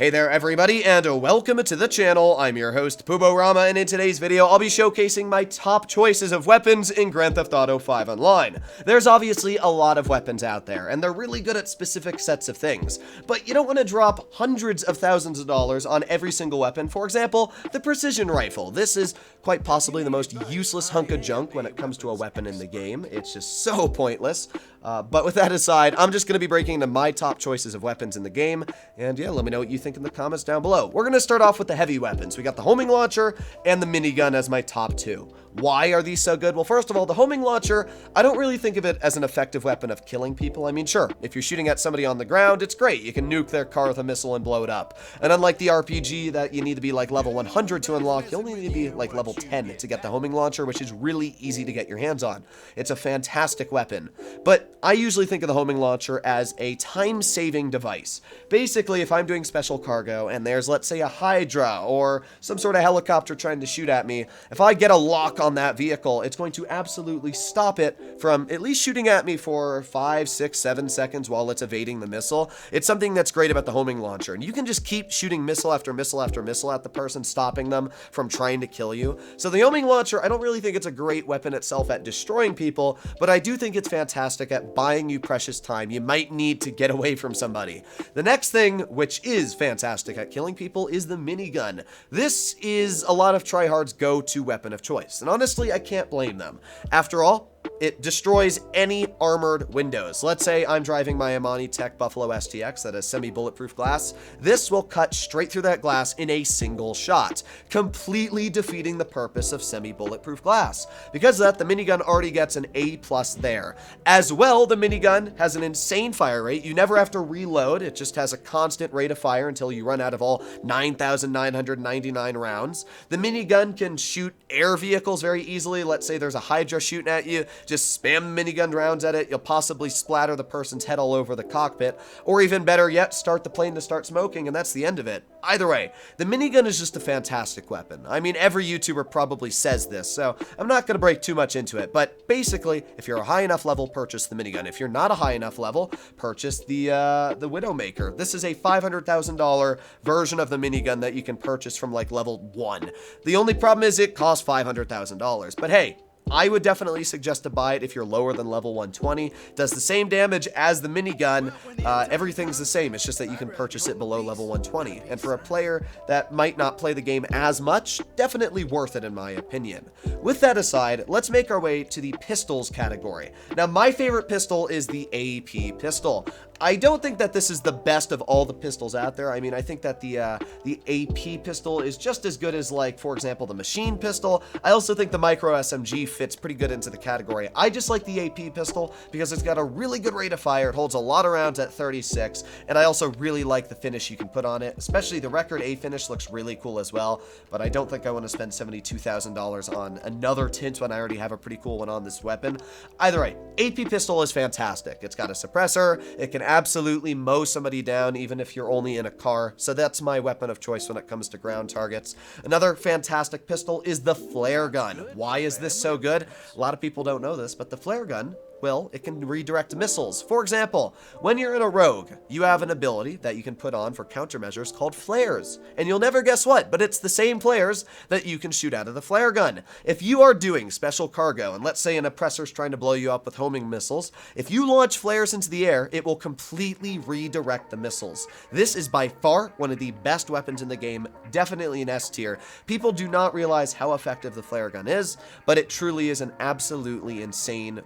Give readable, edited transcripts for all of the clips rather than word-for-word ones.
Hey there everybody, and welcome to the channel. I'm your host, Puborama, and in today's video, I'll be showcasing my top choices of weapons in Grand Theft Auto 5 Online. There's obviously a lot of weapons out there, and they're really good at specific sets of things, but you don't want to drop hundreds of thousands of dollars on every single weapon. For example, the precision rifle. This is quite possibly the most useless hunk of junk when it comes to a weapon in the game. It's just so pointless. But with that aside, I'm just going to be breaking into my top choices of weapons in the game, and yeah, let me know what you think in the comments down below. We're going to start off with the heavy weapons. We got the homing launcher and the minigun as my top two. Why are these so good? Well, first of all, the homing launcher, I don't really think of it as an effective weapon of killing people. I mean, sure, if you're shooting at somebody on the ground, it's great. You can nuke their car with a missile and blow it up. And unlike the RPG that you need to be like level 100 to unlock, you only need to be like level 10 to get the homing launcher, which is really easy to get your hands on. It's a fantastic weapon. But I usually think of the homing launcher as a time-saving device. Basically, if I'm doing special cargo and there's, let's say, a Hydra or some sort of helicopter trying to shoot at me, if I get a lock on that vehicle, it's going to absolutely stop it from at least shooting at me for 5, 6, 7 seconds while it's evading the missile. It's something that's great about the homing launcher, and you can just keep shooting missile after missile after missile at the person, stopping them from trying to kill you. So the homing launcher, I don't really think it's a great weapon itself at destroying people, but I do think it's fantastic at buying you precious time you might need to get away from somebody. The next thing, which is fantastic at killing people, is the minigun. This is a lot of tryhards' go-to weapon of choice, and honestly, I can't blame them. After all, it destroys any armored windows. Let's say I'm driving my Amani Tech Buffalo STX that has semi-bulletproof glass. This will cut straight through that glass in a single shot, completely defeating the purpose of semi-bulletproof glass. Because of that, the minigun already gets an A+ there. As well, the minigun has an insane fire rate. You never have to reload. It just has a constant rate of fire until you run out of all 9,999 rounds. The minigun can shoot air vehicles very easily. Let's say there's a Hydra shooting at you. Just spam minigun rounds at it. You'll possibly splatter the person's head all over the cockpit. Or even better yet, start the plane to start smoking, and that's the end of it. Either way, the minigun is just a fantastic weapon. I mean, every YouTuber probably says this, so I'm not going to break too much into it. But basically, if you're a high enough level, purchase the minigun. If you're not a high enough level, purchase the Widowmaker. This is a $500,000 version of the minigun that you can purchase from like level 1. The only problem is it costs $500,000. But hey, I would definitely suggest to buy it if you're lower than level 120. Does the same damage as the minigun. Everything's the same. It's just that you can purchase it below level 120. And for a player that might not play the game as much, definitely worth it in my opinion. With that aside, let's make our way to the pistols category. Now, my favorite pistol is the AP pistol. I don't think that this is the best of all the pistols out there. I mean, I think that the AP pistol is just as good as, like, for example, the machine pistol. I also think the micro SMG fits pretty good into the category. I just like the AP pistol because it's got a really good rate of fire. It holds a lot of rounds at 36, and I also really like the finish you can put on it, especially the record A finish looks really cool as well, but I don't think I want to spend $72,000 on another tint when I already have a pretty cool one on this weapon. Either way, AP pistol is fantastic. It's got a suppressor. It can absolutely mow somebody down even if you're only in a car, so that's my weapon of choice when it comes to ground targets. Another fantastic pistol is the flare gun. Why is this so good? A lot of people don't know this, but the flare gun, well, it can redirect missiles. For example, when you're in a rogue, you have an ability that you can put on for countermeasures called flares. And you'll never guess what, but it's the same flares that you can shoot out of the flare gun. If you are doing special cargo, and let's say an oppressor's trying to blow you up with homing missiles, if you launch flares into the air, it will completely redirect the missiles. This is by far one of the best weapons in the game, definitely an S tier. People do not realize how effective the flare gun is, but it truly is an absolutely insane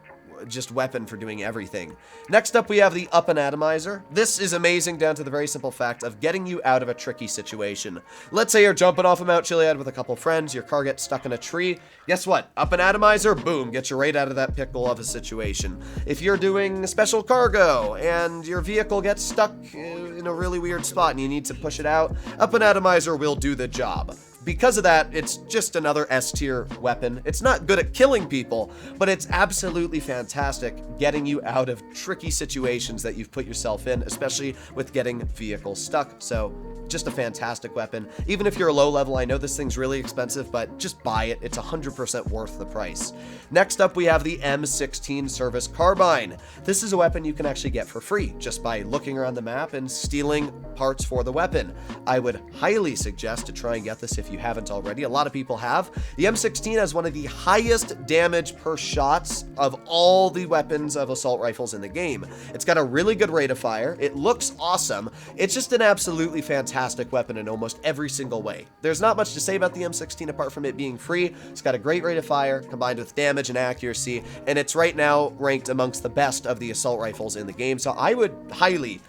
just weapon for doing everything. Next up, we have the Up and Atomizer. This is amazing down to the very simple fact of getting you out of a tricky situation. Let's say you're jumping off of Mount Chiliad with a couple friends, your car gets stuck in a tree. Guess what? Up and Atomizer, boom, gets you right out of that pickle of a situation. If you're doing special cargo and your vehicle gets stuck in a really weird spot and you need to push it out, Up and Atomizer will do the job. Because of that, it's just another S-tier weapon. It's not good at killing people, but it's absolutely fantastic getting you out of tricky situations that you've put yourself in, especially with getting vehicles stuck. So just a fantastic weapon. Even if you're a low level, I know this thing's really expensive, but just buy it. It's 100% worth the price. Next up, we have the M16 Service Carbine. This is a weapon you can actually get for free just by looking around the map and stealing parts for the weapon. I would highly suggest to try and get this if you haven't already. A lot of people have. The M16 has one of the highest damage per shots of all the weapons of assault rifles in the game. It's got a really good rate of fire. It looks awesome. It's just an absolutely fantastic weapon in almost every single way. There's not much to say about the M16 apart from it being free. It's got a great rate of fire combined with damage and accuracy, and it's right now ranked amongst the best of the assault rifles in the game. So I would highly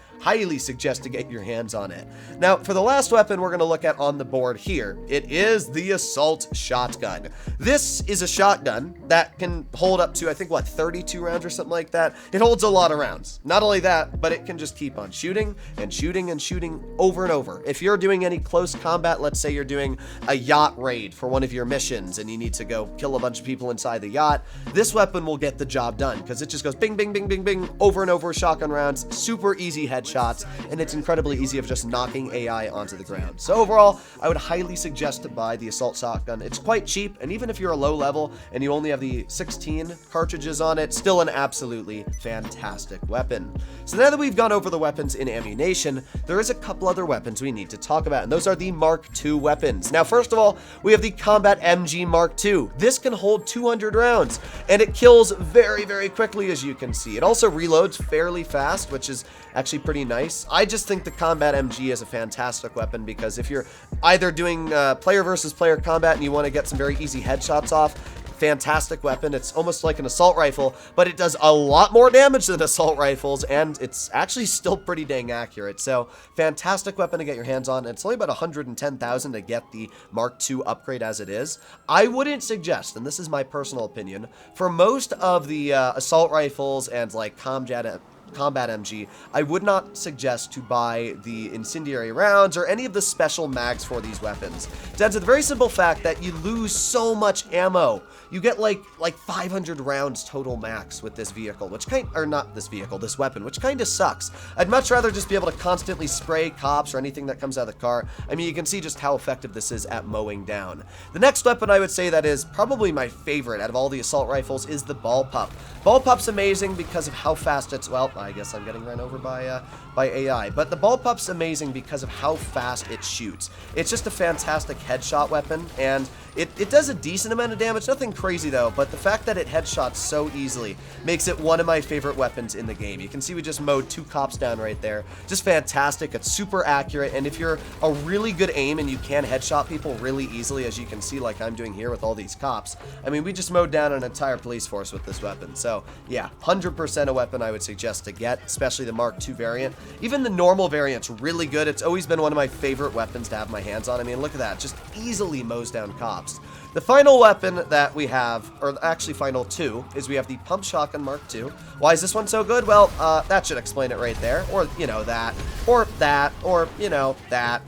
suggest to get your hands on it. Now, for the last weapon we're going to look at on the board here, it is the Assault Shotgun. This is a shotgun that can hold up to, I think, what, 32 rounds or something like that? It holds a lot of rounds. Not only that, but it can just keep on shooting and shooting and shooting over and over. If you're doing any close combat, let's say you're doing a yacht raid for one of your missions and you need to go kill a bunch of people inside the yacht, this weapon will get the job done because it just goes bing, bing, bing, bing, bing, over and over shotgun rounds, super easy headshots, and it's incredibly easy of just knocking AI onto the ground. So overall, I would highly suggest to buy the Assault Shotgun. It's quite cheap, and even if you're a low level and you only have the 16 cartridges on it, still an absolutely fantastic weapon. So now that we've gone over the weapons in ammunition, there is a couple other weapons we need to talk about, and those are the Mark II weapons. Now, first of all, we have the Combat MG Mark II. This can hold 200 rounds, and it kills very, very quickly, as you can see. It also reloads fairly fast, which is actually pretty nice. I just think the Combat MG is a fantastic weapon because if you're either doing player versus player combat and you want to get some very easy headshots off, fantastic weapon. It's almost like an assault rifle, but it does a lot more damage than assault rifles, and it's actually still pretty dang accurate. So fantastic weapon to get your hands on. It's only about 110,000 to get the Mark II upgrade as it is. I wouldn't suggest, and this is my personal opinion, for most of the assault rifles and like Combat MG, I would not suggest to buy the incendiary rounds or any of the special mags for these weapons. Down to the very simple fact that you lose so much ammo. You get like 500 rounds total max with this vehicle, which this weapon, which kind of sucks. I'd much rather just be able to constantly spray cops or anything that comes out of the car. I mean, you can see just how effective this is at mowing down. The next weapon I would say that is probably my favorite out of all the assault rifles is the Ball Pup. Ball Pup's amazing because of how fast it's, well, I guess I'm getting run over by AI, but the Ball Pup's amazing because of how fast it shoots. It's just a fantastic headshot weapon, and it does a decent amount of damage, nothing crazy though, but the fact that it headshots so easily makes it one of my favorite weapons in the game. You can see we just mowed 2 cops down right there. Just fantastic. It's super accurate, and if you're a really good aim and you can headshot people really easily, as you can see like I'm doing here with all these cops, I mean, we just mowed down an entire police force with this weapon. So yeah, 100% a weapon I would suggest to get, especially the Mark II variant. Even the normal variant's really good. It's always been one of my favorite weapons to have my hands on. I mean, look at that. Just easily mows down cops. The final weapon that we have, or actually final 2, is we have the Pump Shotgun Mark II. Why is this one so good? Well, that should explain it right there. Or, you know, that. Or that. Or, you know, that.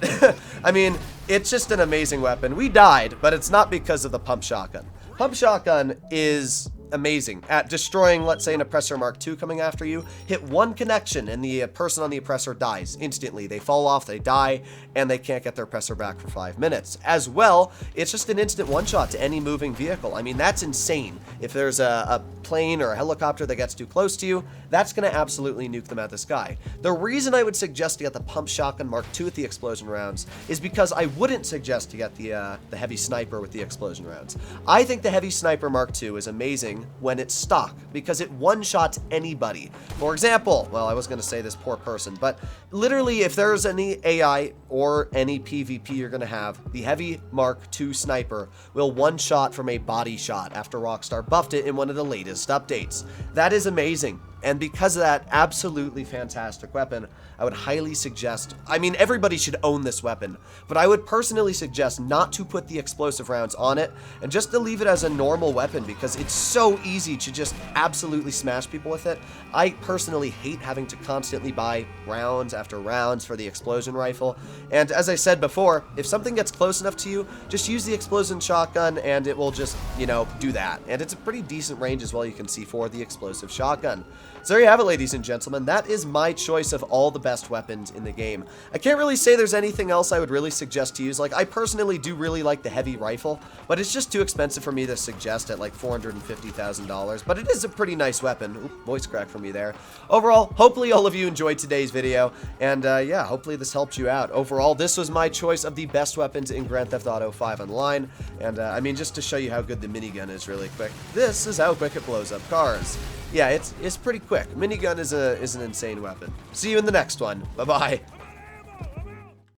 I mean, it's just an amazing weapon. We died, but it's not because of the Pump Shotgun. Pump Shotgun is amazing at destroying, let's say, an Oppressor Mark II coming after you. Hit one connection and the person on the Oppressor dies instantly. They fall off, they die, and they can't get their Oppressor back for 5 minutes. As well, it's just an instant one-shot to any moving vehicle. I mean, that's insane. If there's a plane or a helicopter that gets too close to you, that's going to absolutely nuke them out of the sky. The reason I would suggest to get the Pump Shotgun Mark II with the explosion rounds is because I wouldn't suggest to get the Heavy Sniper with the explosion rounds. I think the Heavy Sniper Mark II is amazing when it's stock because it one-shots anybody. For example, well, I was going to say this poor person, but literally if there's any AI or any PvP you're going to have, the Heavy Mark II Sniper will one-shot from a body shot after Rockstar buffed it in one of the latest updates. That is amazing. And because of that absolutely fantastic weapon, I would highly suggest, I mean, everybody should own this weapon, but I would personally suggest not to put the explosive rounds on it and just to leave it as a normal weapon because it's so so easy to just absolutely smash people with it. I personally hate having to constantly buy rounds after rounds for the explosion rifle, and as I said before, if something gets close enough to you, just use the explosion shotgun and it will just, you know, do that. And it's a pretty decent range as well, you can see, for the explosive shotgun. So there you have it, ladies and gentlemen. That is my choice of all the best weapons in the game. I can't really say there's anything else I would really suggest to use. Like, I personally do really like the heavy rifle, but it's just too expensive for me to suggest at like $450,000. But it is a pretty nice weapon. Oop, voice crack for me there. Overall, hopefully all of you enjoyed today's video, and yeah, hopefully this helped you out. Overall, this was my choice of the best weapons in Grand Theft Auto 5 Online, and I mean, just to show you how good the minigun is really quick, this is how quick it blows up cars. Yeah, it's pretty quick. Minigun is an insane weapon. See you in the next one. Bye-bye.